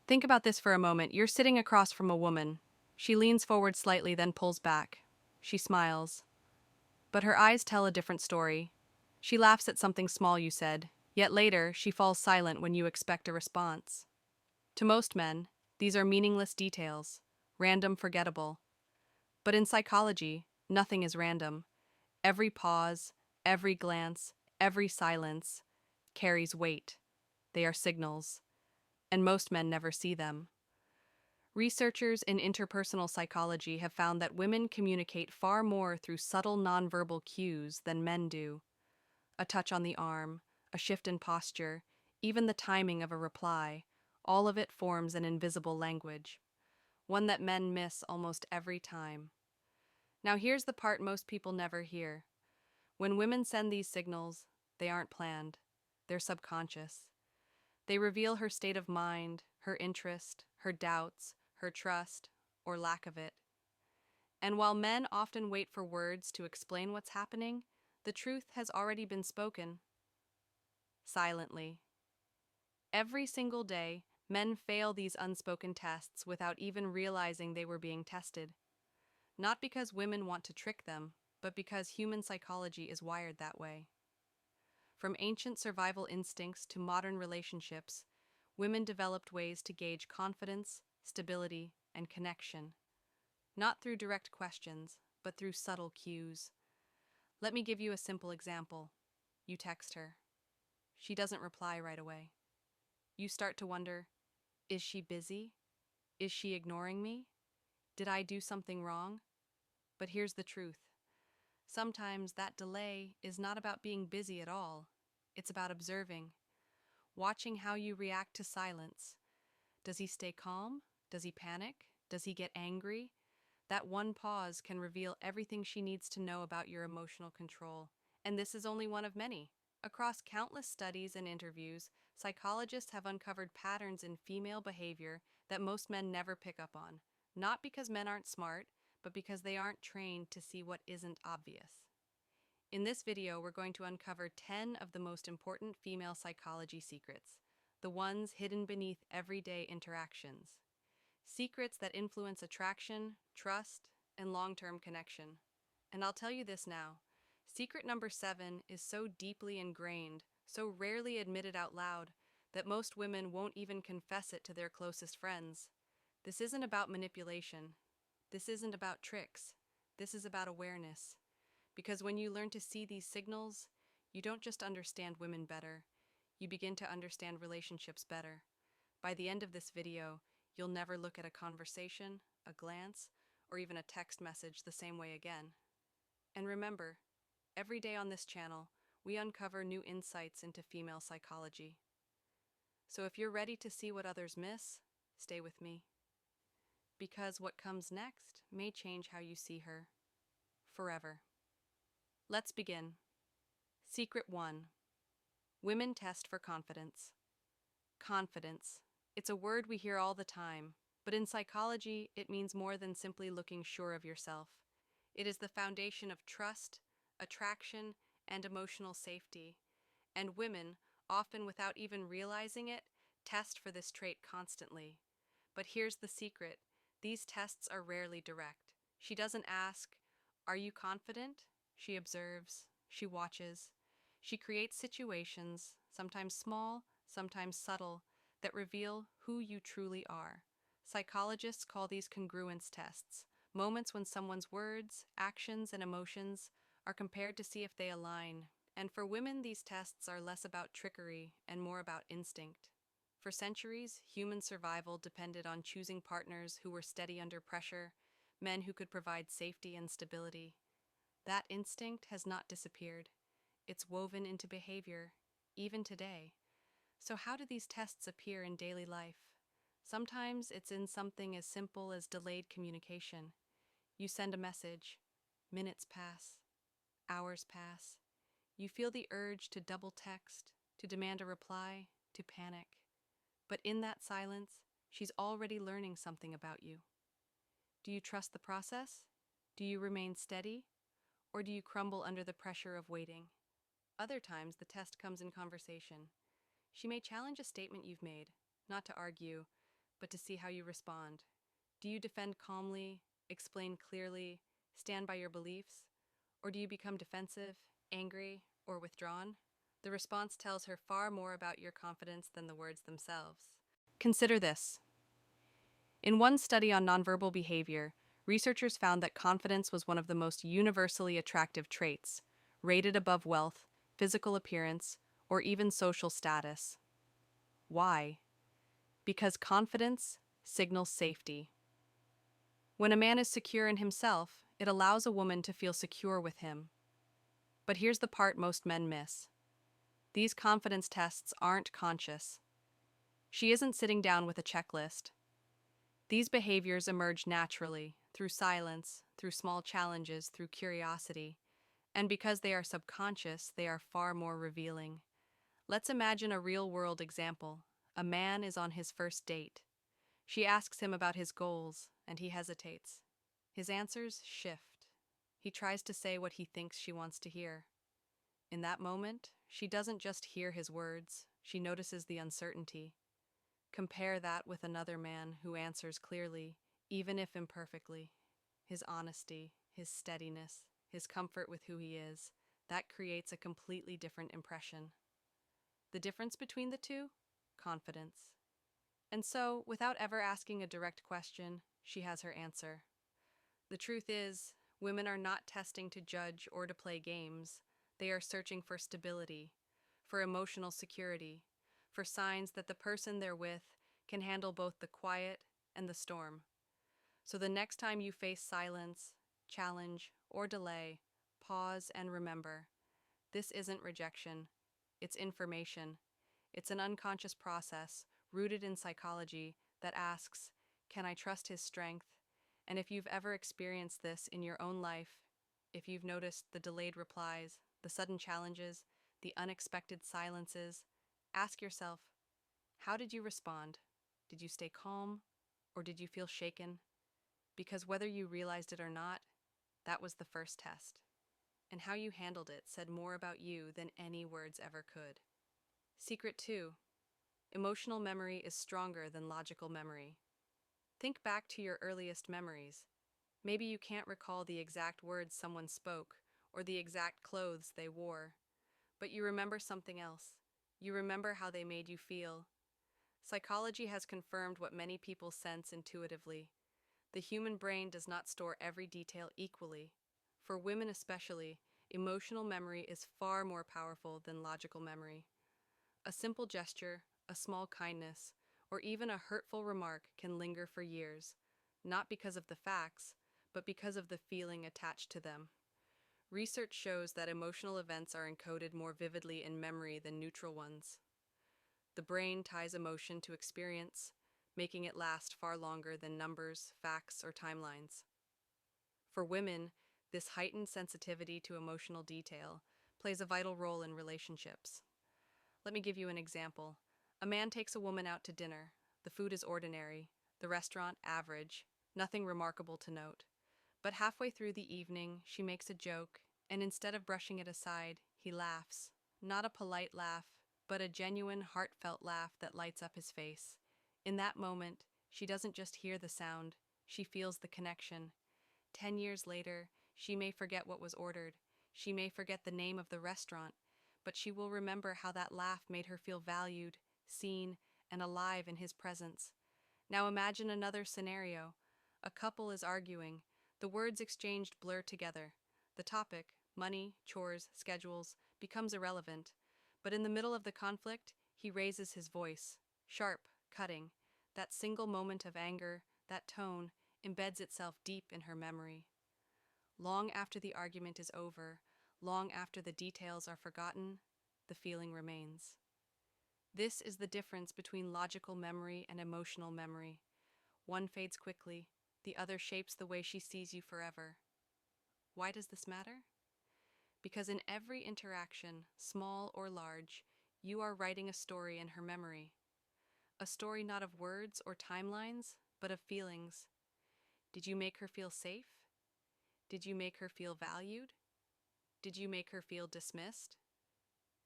Think about this for a moment. You're sitting across from a woman. She leans forward slightly, then pulls back. She smiles. But her eyes tell a different story. She laughs at something small you said, yet later she falls silent when you expect a response. To most men, these are meaningless details, random, forgettable. But in psychology, nothing is random. Every pause, every glance, every silence carries weight. They are signals, and most men never see them. Researchers in interpersonal psychology have found that women communicate far more through subtle nonverbal cues than men do. A touch on the arm, a shift in posture, even the timing of a reply, all of it forms an invisible language, one that men miss almost every time. Now here's the part most people never hear. When women send these signals, they aren't planned. They're subconscious. They reveal her state of mind, her interest, her doubts, her trust, or lack of it. And while men often wait for words to explain what's happening, the truth has already been spoken. Silently. Every single day, men fail these unspoken tests without even realizing they were being tested. Not because women want to trick them, but because human psychology is wired that way. From ancient survival instincts to modern relationships, women developed ways to gauge confidence, stability, and connection, not through direct questions, but through subtle cues. Let me give you a simple example. You text her. She doesn't reply right away. You start to wonder, is she busy? Is she ignoring me? Did I do something wrong? But here's the truth. Sometimes that delay is not about being busy at all. It's about observing, watching how you react to silence. Does he stay calm? Does he panic? Does he get angry? That one pause can reveal everything she needs to know about your emotional control. And this is only one of many. Across countless studies and interviews, psychologists have uncovered patterns in female behavior that most men never pick up on. Not because men aren't smart, but because they aren't trained to see what isn't obvious. In this video, we're going to uncover 10 of the most important female psychology secrets, the ones hidden beneath everyday interactions. Secrets that influence attraction, trust, and long-term connection. And I'll tell you this now, secret number 7 is so deeply ingrained, so rarely admitted out loud, that most women won't even confess it to their closest friends. This isn't about manipulation. This isn't about tricks. This is about awareness. Because when you learn to see these signals, you don't just understand women better, you begin to understand relationships better. By the end of this video, you'll never look at a conversation, a glance, or even a text message the same way again. And remember, every day on this channel, we uncover new insights into female psychology. So if you're ready to see what others miss, stay with me. Because what comes next may change how you see her forever. Let's begin. Secret 1. Women test for confidence. Confidence. It's a word we hear all the time, but in psychology, it means more than simply looking sure of yourself. It is the foundation of trust, attraction, and emotional safety. And women, often without even realizing it, test for this trait constantly. But here's the secret. These tests are rarely direct. She doesn't ask, "Are you confident?" She observes, she watches. She creates situations, sometimes small, sometimes subtle, that reveal who you truly are. Psychologists call these congruence tests, moments when someone's words, actions, and emotions are compared to see if they align. And for women, these tests are less about trickery and more about instinct. For centuries, human survival depended on choosing partners who were steady under pressure, men who could provide safety and stability. That instinct has not disappeared. It's woven into behavior, even today. So how do these tests appear in daily life? Sometimes it's in something as simple as delayed communication. You send a message, minutes pass, hours pass. You feel the urge to double text, to demand a reply, to panic. But in that silence, she's already learning something about you. Do you trust the process? Do you remain steady? Or do you crumble under the pressure of waiting? Other times, the test comes in conversation. She may challenge a statement you've made, not to argue, but to see how you respond. Do you defend calmly, explain clearly, stand by your beliefs? Or do you become defensive, angry, or withdrawn? The response tells her far more about your confidence than the words themselves. Consider this. In one study on nonverbal behavior, researchers found that confidence was one of the most universally attractive traits, rated above wealth, physical appearance, or even social status. Why? Because confidence signals safety. When a man is secure in himself, it allows a woman to feel secure with him. But here's the part most men miss. These confidence tests aren't conscious. She isn't sitting down with a checklist. These behaviors emerge naturally, through silence, through small challenges, through curiosity. And because they are subconscious, they are far more revealing. Let's imagine a real-world example. A man is on his first date. She asks him about his goals, and he hesitates. His answers shift. He tries to say what he thinks she wants to hear. In that moment, she doesn't just hear his words, she notices the uncertainty. Compare that with another man who answers clearly, even if imperfectly. His honesty, his steadiness, his comfort with who he is, that creates a completely different impression. The difference between the two? Confidence. And so, without ever asking a direct question, she has her answer. The truth is, women are not testing to judge or to play games. They are searching for stability, for emotional security, for signs that the person they're with can handle both the quiet and the storm. So the next time you face silence, challenge, or delay, pause and remember. This isn't rejection, it's information. It's an unconscious process rooted in psychology that asks, can I trust his strength? And if you've ever experienced this in your own life, if you've noticed the delayed replies, the sudden challenges, the unexpected silences, ask yourself, how did you respond? Did you stay calm, or did you feel shaken? Because whether you realized it or not, that was the first test. And how you handled it said more about you than any words ever could. Secret 2. Emotional memory is stronger than logical memory. Think back to your earliest memories. Maybe you can't recall the exact words someone spoke or the exact clothes they wore, but you remember something else. You remember how they made you feel. Psychology has confirmed what many people sense intuitively. The human brain does not store every detail equally. For women especially, emotional memory is far more powerful than logical memory. A simple gesture, a small kindness, or even a hurtful remark can linger for years, not because of the facts, but because of the feeling attached to them. Research shows that emotional events are encoded more vividly in memory than neutral ones. The brain ties emotion to experience, making it last far longer than numbers, facts, or timelines. For women, this heightened sensitivity to emotional detail plays a vital role in relationships. Let me give you an example. A man takes a woman out to dinner. The food is ordinary, the restaurant average, nothing remarkable to note. But halfway through the evening, she makes a joke, and instead of brushing it aside, he laughs. Not a polite laugh, but a genuine, heartfelt laugh that lights up his face. In that moment, she doesn't just hear the sound, she feels the connection. 10 years later, she may forget what was ordered. She may forget the name of the restaurant, but she will remember how that laugh made her feel valued, seen, and alive in his presence. Now imagine another scenario. A couple is arguing. The words exchanged blur together. The topic, money, chores, schedules, becomes irrelevant. But in the middle of the conflict, he raises his voice. Sharp, cutting. That single moment of anger, that tone, embeds itself deep in her memory. Long after the argument is over, long after the details are forgotten, the feeling remains. This is the difference between logical memory and emotional memory. One fades quickly, the other shapes the way she sees you forever. Why does this matter? Because in every interaction, small or large, you are writing a story in her memory. A story not of words or timelines, but of feelings. Did you make her feel safe? Did you make her feel valued? Did you make her feel dismissed?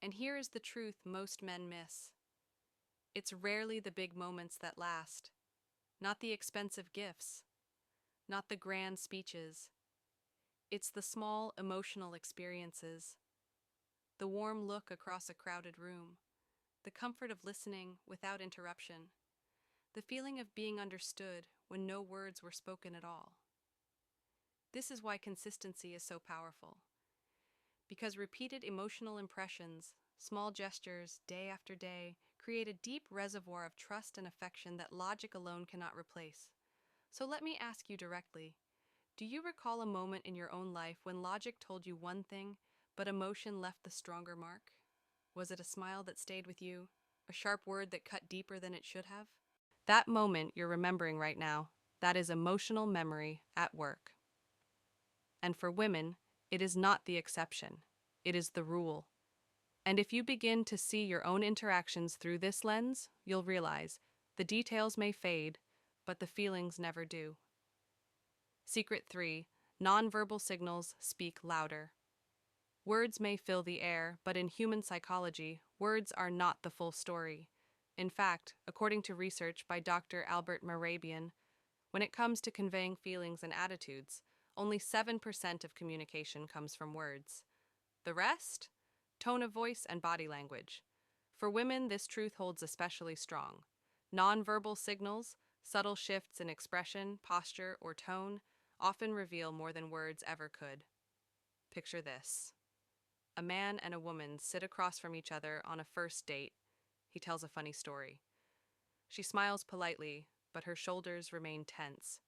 And here is the truth most men miss. It's rarely the big moments that last. not the expensive gifts, not the grand speeches. It's the small emotional experiences, the warm look across a crowded room, the comfort of listening without interruption, the feeling of being understood when no words were spoken at all. This is why consistency is so powerful. Because repeated emotional impressions, small gestures, day after day, create a deep reservoir of trust and affection that logic alone cannot replace. So let me ask you directly, do you recall a moment in your own life when logic told you one thing, but emotion left the stronger mark? Was it a smile that stayed with you? A sharp word that cut deeper than it should have? That moment you're remembering right now, that is emotional memory at work. And for women, it is not the exception. It is the rule. And if you begin to see your own interactions through this lens, you'll realize the details may fade, but the feelings never do. Secret 3. Nonverbal signals speak louder. Words may fill the air, but in human psychology, words are not the full story. In fact, according to research by Dr. Albert Mehrabian, when it comes to conveying feelings and attitudes, only 7% of communication comes from words. The rest? Tone of voice and body language. For women, this truth holds especially strong. Nonverbal signals, subtle shifts in expression, posture, or tone, often reveal more than words ever could. Picture this. A man and a woman sit across from each other on a first date. He tells a funny story. She smiles politely, but her shoulders remain tense.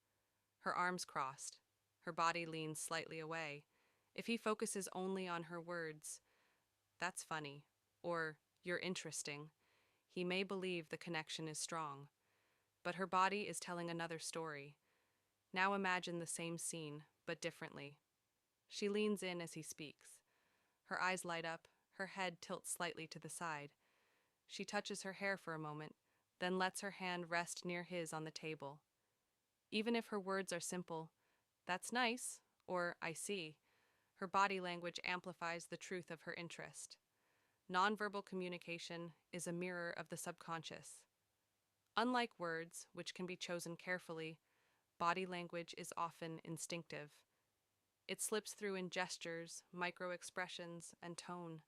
Her arms crossed. Her body leans slightly away. If he focuses only on her words, "That's funny," or "You're interesting," he may believe the connection is strong. But her body is telling another story. Now imagine the same scene, but differently. She leans in as he speaks. Her eyes light up, her head tilts slightly to the side. She touches her hair for a moment, then lets her hand rest near his on the table. Even if her words are simple, "That's nice," or "I see," her body language amplifies the truth of her interest. Nonverbal communication is a mirror of the subconscious. Unlike words, which can be chosen carefully, body language is often instinctive. It slips through in gestures, micro-expressions, and tone.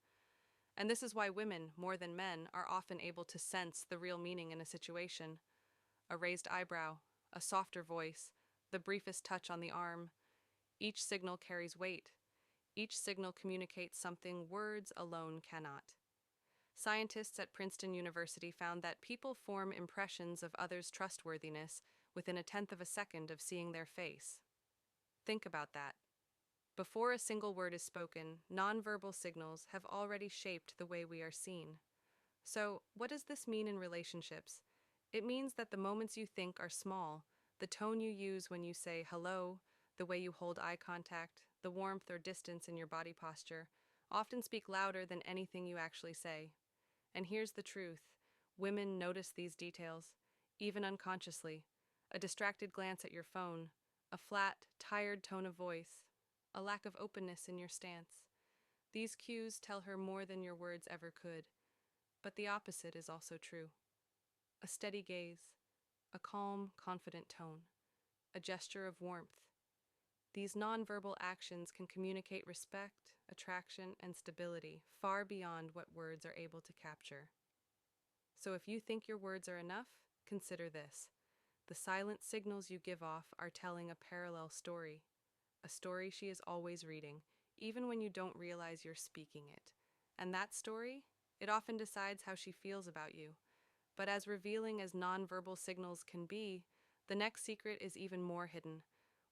And this is why women, more than men, are often able to sense the real meaning in a situation. A raised eyebrow, a softer voice, the briefest touch on the arm. Each signal carries weight. Each signal communicates something words alone cannot. Scientists at Princeton University found that people form impressions of others' trustworthiness within a tenth of a second of seeing their face. Think about that. Before a single word is spoken, nonverbal signals have already shaped the way we are seen. So, what does this mean in relationships? It means that the moments you think are small, the tone you use when you say hello, the way you hold eye contact, the warmth or distance in your body posture, often speak louder than anything you actually say. And here's the truth. Women notice these details, even unconsciously. A distracted glance at your phone, a flat, tired tone of voice, a lack of openness in your stance. These cues tell her more than your words ever could. But the opposite is also true. A steady gaze, a calm, confident tone, a gesture of warmth. These nonverbal actions can communicate respect, attraction, and stability far beyond what words are able to capture. So if you think your words are enough, consider this. The silent signals you give off are telling a parallel story, a story she is always reading, even when you don't realize you're speaking it. And that story, it often decides how she feels about you. But as revealing as nonverbal signals can be, the next secret is even more hidden,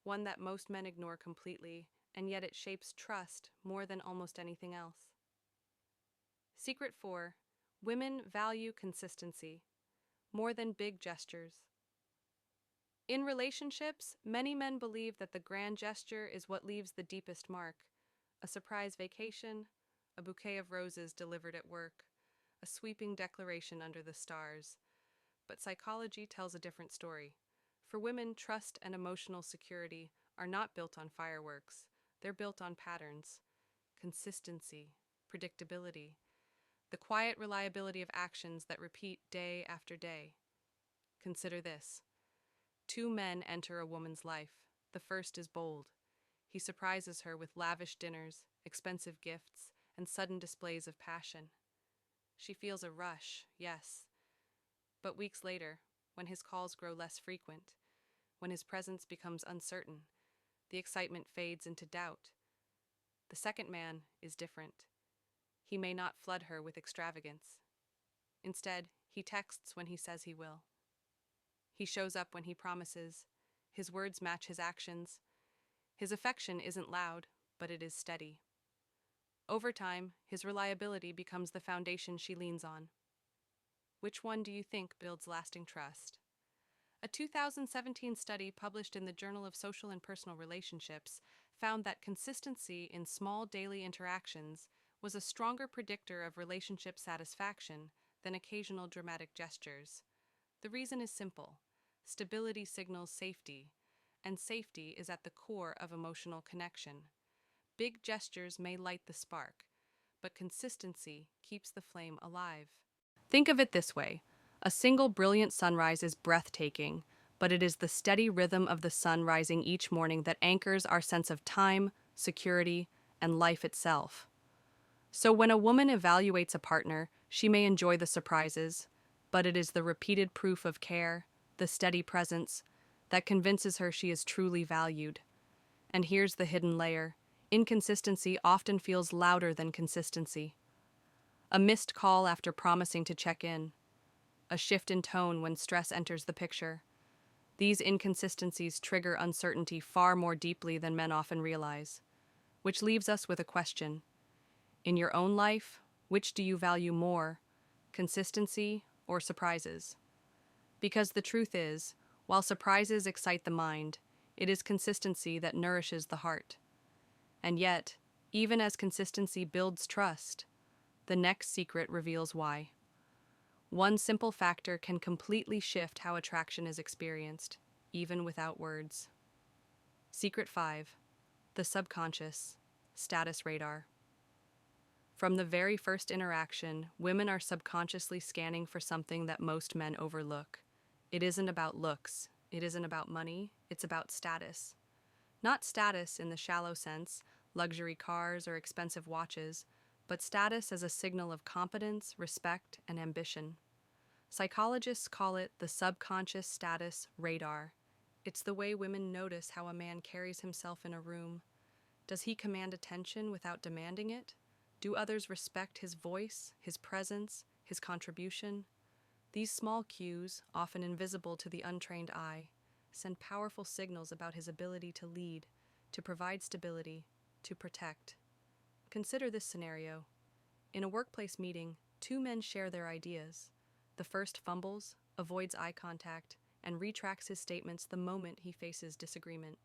one that most men ignore completely, and yet it shapes trust more than almost anything else. Secret 4. Women value consistency more than big gestures. In relationships, many men believe that the grand gesture is what leaves the deepest mark. A surprise vacation, a bouquet of roses delivered at work, a sweeping declaration under the stars. But psychology tells a different story. For women, trust and emotional security are not built on fireworks. They're built on patterns, consistency, predictability, the quiet reliability of actions that repeat day after day. Consider this. Two men enter a woman's life. The first is bold. He surprises her with lavish dinners, expensive gifts, and sudden displays of passion. She feels a rush, yes, but weeks later, when his calls grow less frequent, when his presence becomes uncertain, the excitement fades into doubt. The second man is different. He may not flood her with extravagance. Instead, he texts when he says he will. He shows up when he promises. His words match his actions. His affection isn't loud, but it is steady. Over time, his reliability becomes the foundation she leans on. Which one do you think builds lasting trust? A 2017 study published in the Journal of Social and Personal Relationships found that consistency in small daily interactions was a stronger predictor of relationship satisfaction than occasional dramatic gestures. The reason is simple. Stability signals safety, and safety is at the core of emotional connection. Big gestures may light the spark, but consistency keeps the flame alive. Think of it this way. A single brilliant sunrise is breathtaking, but it is the steady rhythm of the sun rising each morning that anchors our sense of time, security, and life itself. So when a woman evaluates a partner, she may enjoy the surprises, but it is the repeated proof of care, the steady presence, that convinces her she is truly valued. And here's the hidden layer. Inconsistency often feels louder than consistency. A missed call after promising to check in. A shift in tone when stress enters the picture. These inconsistencies trigger uncertainty far more deeply than men often realize. Which leaves us with a question. In your own life, which do you value more, consistency or surprises? Because the truth is, while surprises excite the mind, it is consistency that nourishes the heart. And yet, even as consistency builds trust, the next secret reveals why. One simple factor can completely shift how attraction is experienced, even without words. Secret 5. The subconscious status radar. From the very first interaction, women are subconsciously scanning for something that most men overlook. It isn't about looks, it isn't about money, it's about status. Not status in the shallow sense, luxury cars or expensive watches, but status as a signal of competence, respect, and ambition. Psychologists call it the subconscious status radar. It's the way women notice how a man carries himself in a room. Does he command attention without demanding it? Do others respect his voice, his presence, his contribution? These small cues, often invisible to the untrained eye, send powerful signals about his ability to lead, to provide stability, to protect. Consider this scenario. In a workplace meeting, two men share their ideas. The first fumbles, avoids eye contact, and retracts his statements the moment he faces disagreement.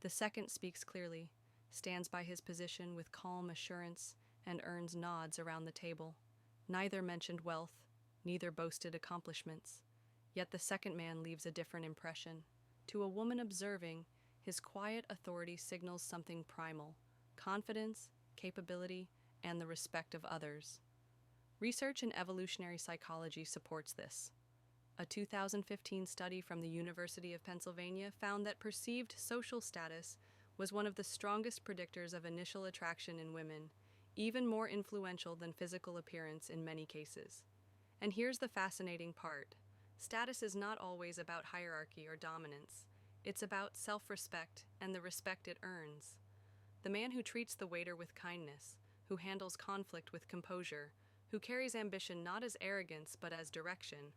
The second speaks clearly, stands by his position with calm assurance, and earns nods around the table. Neither mentioned wealth, neither boasted accomplishments. Yet the second man leaves a different impression. To a woman observing, his quiet authority signals something primal: confidence, capability, and the respect of others. Research in evolutionary psychology supports this. A 2015 study from the University of Pennsylvania found that perceived social status was one of the strongest predictors of initial attraction in women, even more influential than physical appearance in many cases. And here's the fascinating part. Status is not always about hierarchy or dominance. It's about self-respect and the respect it earns. The man who treats the waiter with kindness, who handles conflict with composure, who carries ambition not as arrogance but as direction,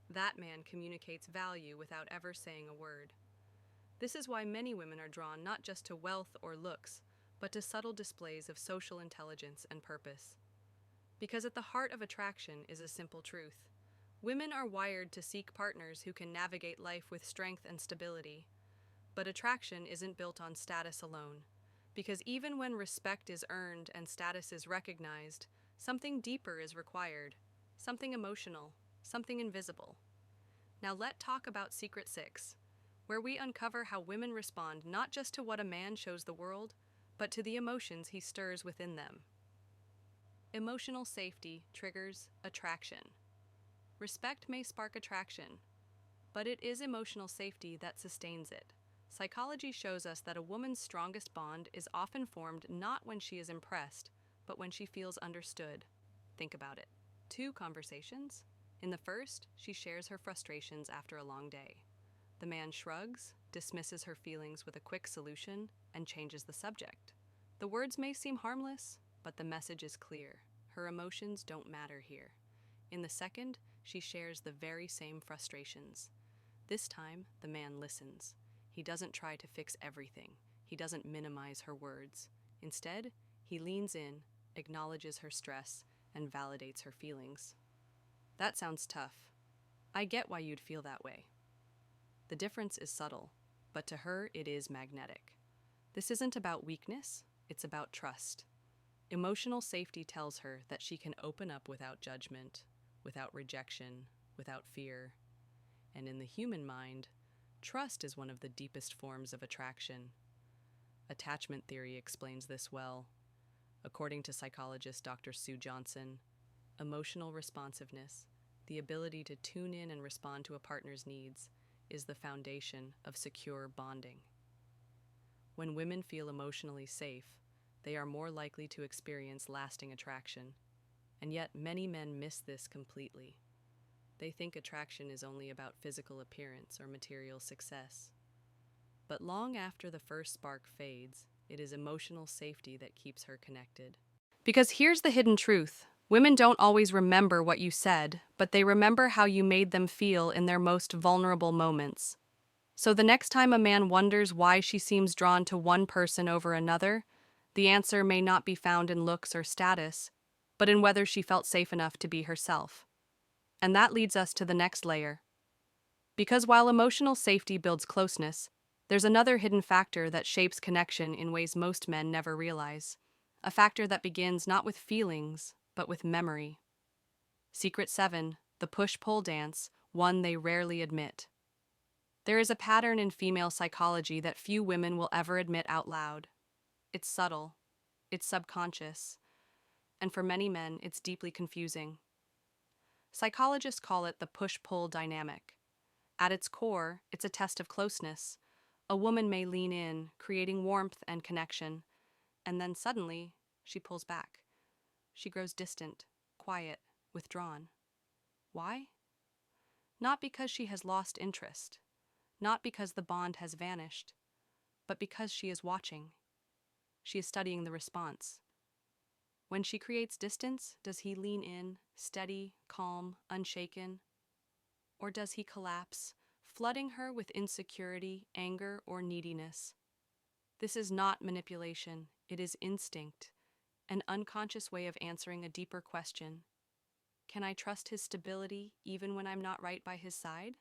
that man communicates value without ever saying a word. This is why many women are drawn not just to wealth or looks, but to subtle displays of social intelligence and purpose. Because at the heart of attraction is a simple truth. Women are wired to seek partners who can navigate life with strength and stability. But attraction isn't built on status alone. Because even when respect is earned and status is recognized, something deeper is required. Something emotional, something invisible. Now let's talk about Secret 6, where we uncover how women respond not just to what a man shows the world, but to the emotions he stirs within them. Emotional safety triggers attraction. Respect may spark attraction, but it is emotional safety that sustains it. Psychology shows us that a woman's strongest bond is often formed not when she is impressed, but when she feels understood. Think about it. 2 conversations. In the first, she shares her frustrations after a long day. The man shrugs, dismisses her feelings with a quick solution, and changes the subject. The words may seem harmless, but the message is clear. Her emotions don't matter here. In the second, she shares the very same frustrations. This time, the man listens. He doesn't try to fix everything. He doesn't minimize her words. Instead, he leans in, acknowledges her stress, and validates her feelings. That sounds tough. I get why you'd feel that way. The difference is subtle, but to her it is magnetic. This isn't about weakness, it's about trust. Emotional safety tells her that she can open up without judgment, without rejection, without fear. And in the human mind, trust is one of the deepest forms of attraction. Attachment theory explains this well. According to psychologist Dr. Sue Johnson, emotional responsiveness, the ability to tune in and respond to a partner's needs, is the foundation of secure bonding. When women feel emotionally safe, they are more likely to experience lasting attraction, and yet many men miss this completely. They think attraction is only about physical appearance or material success. But long after the first spark fades, it is emotional safety that keeps her connected. Because here's the hidden truth. Women don't always remember what you said, but they remember how you made them feel in their most vulnerable moments. So the next time a man wonders why she seems drawn to one person over another, the answer may not be found in looks or status, but in whether she felt safe enough to be herself. And that leads us to the next layer. Because while emotional safety builds closeness, there's another hidden factor that shapes connection in ways most men never realize. A factor that begins not with feelings, but with memory. Secret 7, the push-pull dance, one they rarely admit. There is a pattern in female psychology that few women will ever admit out loud. It's subtle, it's subconscious, and for many men, it's deeply confusing. Psychologists call it the push-pull dynamic. At its core, it's a test of closeness. A woman may lean in, creating warmth and connection, and then suddenly, she pulls back. She grows distant, quiet, withdrawn. Why? Not because she has lost interest, not because the bond has vanished, but because she is watching. She is studying the response. When she creates distance, does he lean in, steady, calm, unshaken? Or does he collapse, flooding her with insecurity, anger, or neediness? This is not manipulation, it is instinct, an unconscious way of answering a deeper question. Can I trust his stability even when I'm not right by his side?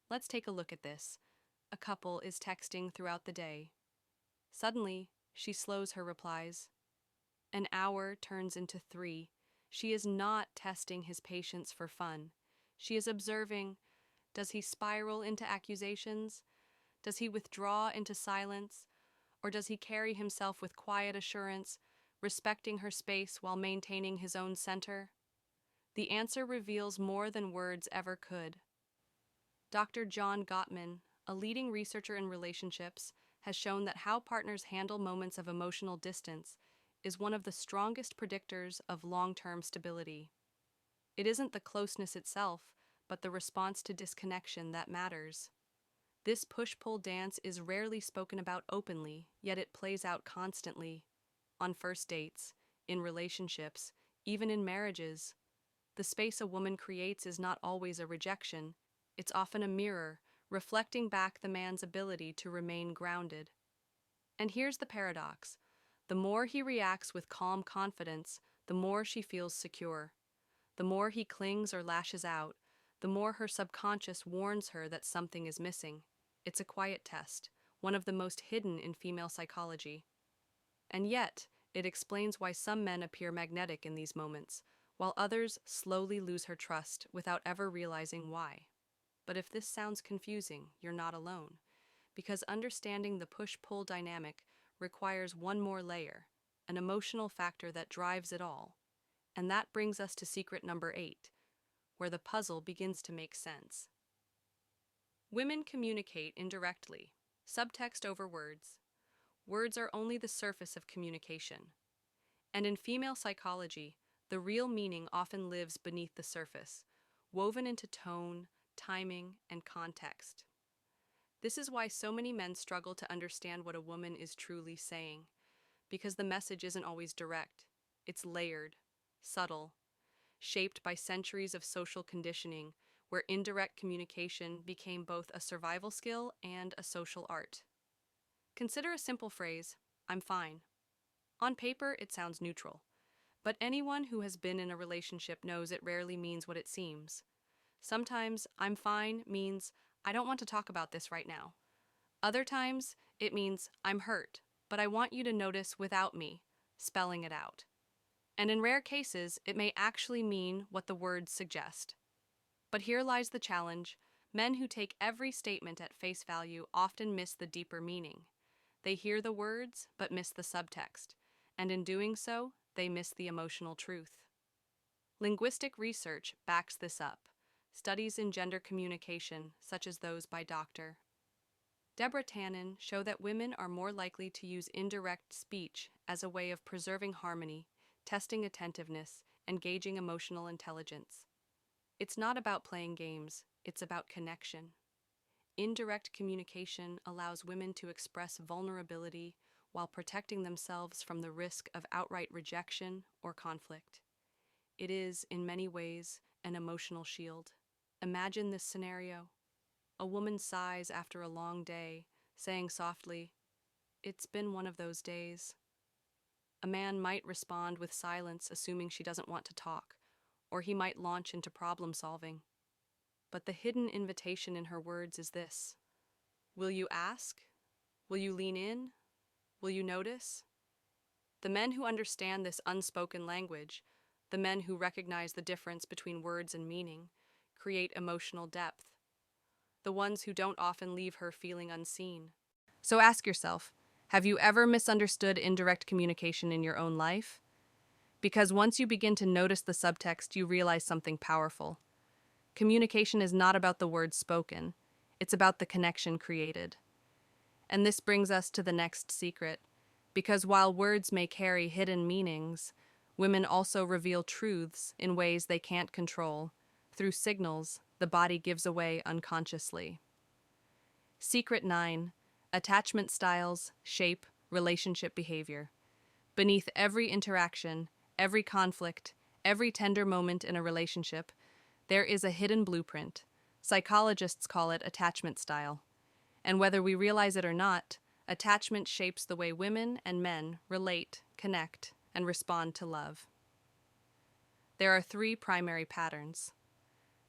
Let's take a look at this. A couple is texting throughout the day. Suddenly, she slows her replies. An hour turns into 3. She is not testing his patience for fun. She is observing, does he spiral into accusations? Does he withdraw into silence? Or does he carry himself with quiet assurance, respecting her space while maintaining his own center? The answer reveals more than words ever could. Dr. John Gottman, a leading researcher in relationships, has shown that how partners handle moments of emotional distance is one of the strongest predictors of long-term stability. It isn't the closeness itself, but the response to disconnection that matters. This push-pull dance is rarely spoken about openly, yet it plays out constantly. On first dates, in relationships, even in marriages. The space a woman creates is not always a rejection. It's often a mirror, reflecting back the man's ability to remain grounded. And here's the paradox. The more he reacts with calm confidence, the more she feels secure. The more he clings or lashes out, the more her subconscious warns her that something is missing. It's a quiet test, one of the most hidden in female psychology. And yet, it explains why some men appear magnetic in these moments, while others slowly lose her trust without ever realizing why. But if this sounds confusing, you're not alone, because understanding the push-pull dynamic requires one more layer, an emotional factor that drives it all. And that brings us to secret number 8, where the puzzle begins to make sense. Women communicate indirectly, subtext over words. Words are only the surface of communication. And in female psychology, the real meaning often lives beneath the surface, woven into tone, timing, and context. This is why so many men struggle to understand what a woman is truly saying, because the message isn't always direct. It's layered, subtle, shaped by centuries of social conditioning, where indirect communication became both a survival skill and a social art. Consider a simple phrase, "I'm fine." On paper, it sounds neutral, but anyone who has been in a relationship knows it rarely means what it seems. Sometimes, "I'm fine" means, "I don't want to talk about this right now." Other times, it means, "I'm hurt, but I want you to notice without me," spelling it out. And in rare cases, it may actually mean what the words suggest. But here lies the challenge. Men who take every statement at face value often miss the deeper meaning. They hear the words, but miss the subtext, and in doing so, they miss the emotional truth. Linguistic research backs this up. Studies in gender communication, such as those by Dr. Deborah Tannen, show that women are more likely to use indirect speech as a way of preserving harmony, testing attentiveness, and gauging emotional intelligence. It's not about playing games, it's about connection. Indirect communication allows women to express vulnerability while protecting themselves from the risk of outright rejection or conflict. It is, in many ways, an emotional shield. Imagine this scenario. A woman sighs after a long day, saying softly, "It's been one of those days." A man might respond with silence, assuming she doesn't want to talk, or he might launch into problem solving. But the hidden invitation in her words is this: will you ask? Will you lean in? Will you notice? The men who understand this unspoken language, the men who recognize the difference between words and meaning, create emotional depth. The ones who don't often leave her feeling unseen. So ask yourself, have you ever misunderstood indirect communication in your own life? Because once you begin to notice the subtext, you realize something powerful. Communication is not about the words spoken, it's about the connection created. And this brings us to the next secret. Because while words may carry hidden meanings, women also reveal truths in ways they can't control. Through signals the body gives away unconsciously. Secret 9. Attachment styles shape relationship behavior. Beneath every interaction, every conflict, every tender moment in a relationship, there is a hidden blueprint. Psychologists call it attachment style. And whether we realize it or not, attachment shapes the way women and men relate, connect, and respond to love. There are 3 primary patterns.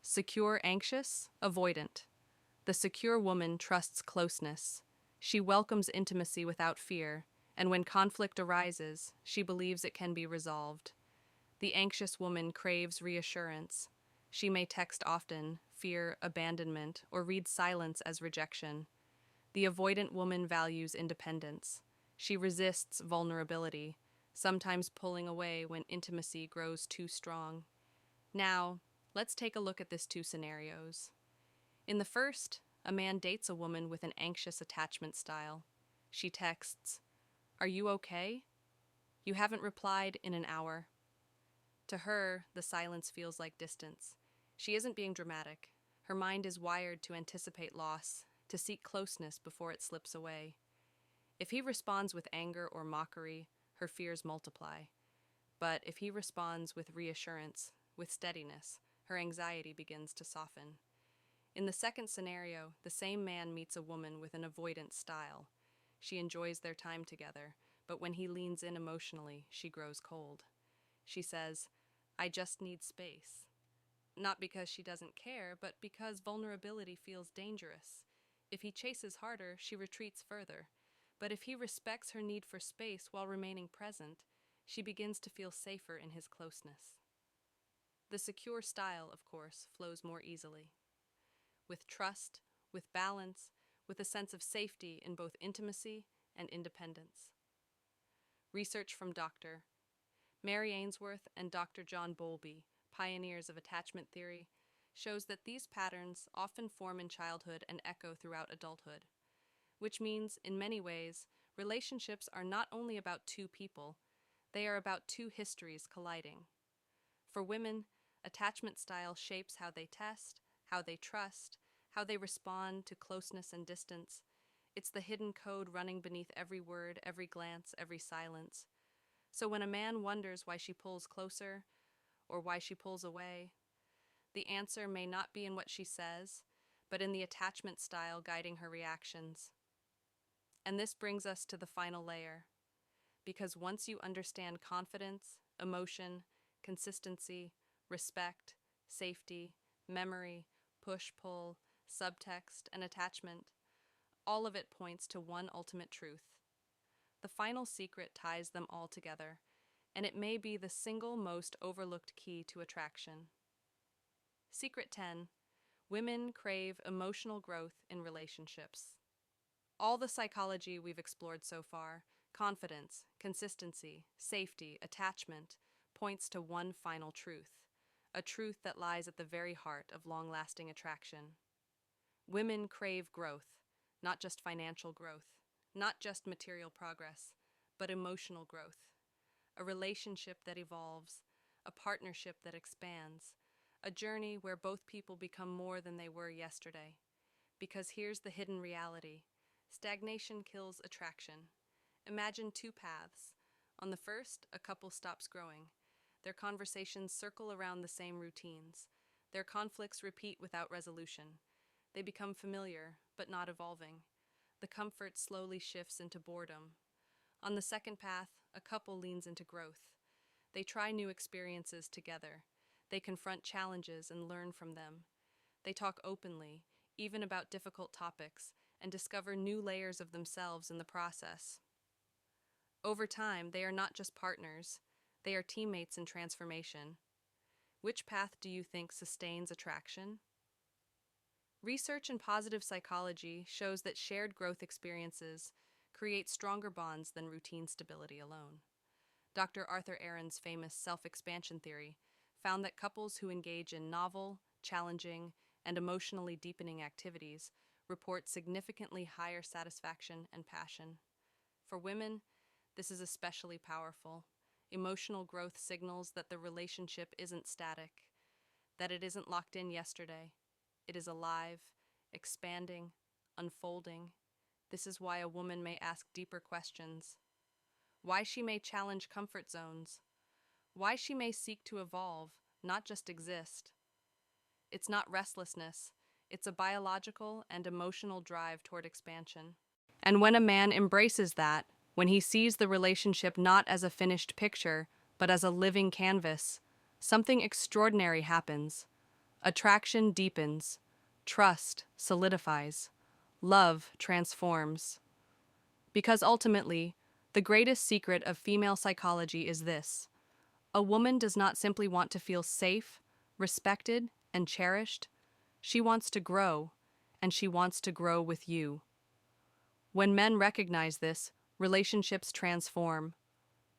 Secure, anxious, avoidant. The secure woman trusts closeness. She welcomes intimacy without fear, and when conflict arises, she believes it can be resolved. The anxious woman craves reassurance. She may text often, fear abandonment, or read silence as rejection. The avoidant woman values independence. She resists vulnerability, sometimes pulling away when intimacy grows too strong. Now, let's take a look at these 2 scenarios. In the first, a man dates a woman with an anxious attachment style. She texts, "Are you okay? You haven't replied in an hour." To her, the silence feels like distance. She isn't being dramatic. Her mind is wired to anticipate loss, to seek closeness before it slips away. If he responds with anger or mockery, her fears multiply. But if he responds with reassurance, with steadiness, her anxiety begins to soften. In the second scenario, the same man meets a woman with an avoidant style. She enjoys their time together, but when he leans in emotionally, she grows cold. She says, "I just need space." Not because she doesn't care, but because vulnerability feels dangerous. If he chases harder, she retreats further. But if he respects her need for space while remaining present, she begins to feel safer in his closeness. The secure style, of course, flows more easily. With trust, with balance, with a sense of safety in both intimacy and independence. Research from Dr. Mary Ainsworth and Dr. John Bowlby, pioneers of attachment theory, shows that these patterns often form in childhood and echo throughout adulthood, which means, in many ways, relationships are not only about two people, they are about two histories colliding. For women, attachment style shapes how they test, how they trust, how they respond to closeness and distance. It's the hidden code running beneath every word, every glance, every silence. So when a man wonders why she pulls closer or why she pulls away, the answer may not be in what she says, but in the attachment style guiding her reactions. And this brings us to the final layer, because once you understand confidence, emotion, consistency, respect, safety, memory, push-pull, subtext, and attachment, all of it points to one ultimate truth. The final secret ties them all together, and it may be the single most overlooked key to attraction. Secret 10. Women crave emotional growth in relationships. All the psychology we've explored so far, confidence, consistency, safety, attachment, points to one final truth, a truth that lies at the very heart of long-lasting attraction. Women crave growth, not just financial growth, not just material progress, but emotional growth. A relationship that evolves, a partnership that expands, a journey where both people become more than they were yesterday. Because here's the hidden reality. Stagnation kills attraction. Imagine two paths. On the first, a couple stops growing. Their conversations circle around the same routines. Their conflicts repeat without resolution. They become familiar, but not evolving. The comfort slowly shifts into boredom. On the second path, a couple leans into growth. They try new experiences together. They confront challenges and learn from them. They talk openly, even about difficult topics, and discover new layers of themselves in the process. Over time, they are not just partners, they are teammates in transformation. Which path do you think sustains attraction? Research in positive psychology shows that shared growth experiences create stronger bonds than routine stability alone. Dr. Arthur Aaron's famous self-expansion theory found that couples who engage in novel, challenging, and emotionally deepening activities report significantly higher satisfaction and passion. For women, this is especially powerful. Emotional growth signals that the relationship isn't static, that it isn't locked in yesterday. It is alive, expanding, unfolding. This is why a woman may ask deeper questions, why she may challenge comfort zones, why she may seek to evolve, not just exist. It's not restlessness, it's a biological and emotional drive toward expansion. And when a man embraces that, when he sees the relationship not as a finished picture, but as a living canvas, something extraordinary happens. Attraction deepens, trust solidifies, love transforms. Because ultimately, the greatest secret of female psychology is this: a woman does not simply want to feel safe, respected, and cherished. She wants to grow, and she wants to grow with you. When men recognize this, relationships transform,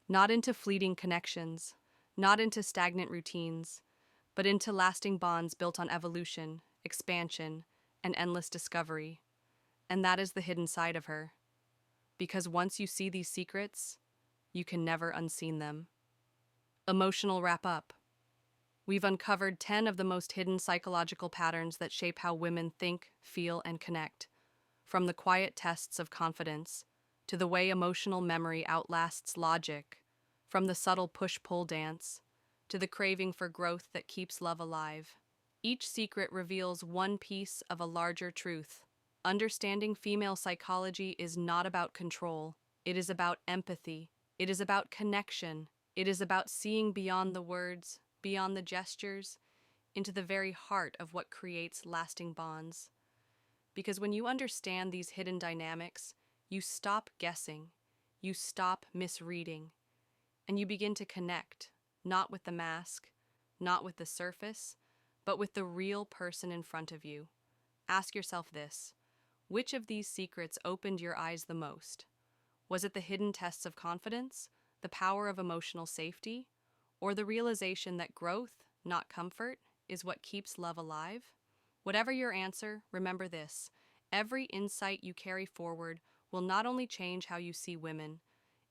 not into fleeting connections, not into stagnant routines, but into lasting bonds built on evolution, expansion, and endless discovery. And that is the hidden side of her. Because once you see these secrets, you can never unseen them. Emotional wrap up. We've uncovered 10 of the most hidden psychological patterns that shape how women think, feel, and connect. From the quiet tests of confidence, to the way emotional memory outlasts logic, from the subtle push-pull dance, to the craving for growth that keeps love alive. Each secret reveals one piece of a larger truth. Understanding female psychology is not about control. It is about empathy. It is about connection. It is about seeing beyond the words, beyond the gestures, into the very heart of what creates lasting bonds. Because when you understand these hidden dynamics, you stop guessing, you stop misreading, and you begin to connect, not with the mask, not with the surface, but with the real person in front of you. Ask yourself this: which of these secrets opened your eyes the most? Was it the hidden tests of confidence, the power of emotional safety, or the realization that growth, not comfort, is what keeps love alive? Whatever your answer, remember this. Every insight you carry forward will not only change how you see women,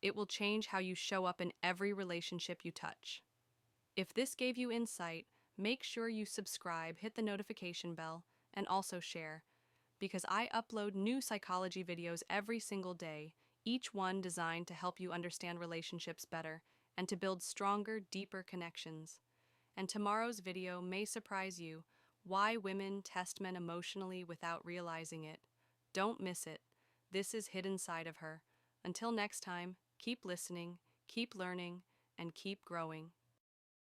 it will change how you show up in every relationship you touch. If this gave you insight, make sure you subscribe, hit the notification bell, and also share, because I upload new psychology videos every single day, each one designed to help you understand relationships better and to build stronger, deeper connections. And tomorrow's video may surprise you: why women test men emotionally without realizing it. Don't miss it. This is hidden side of her. Until next time, keep listening, keep learning, and keep growing.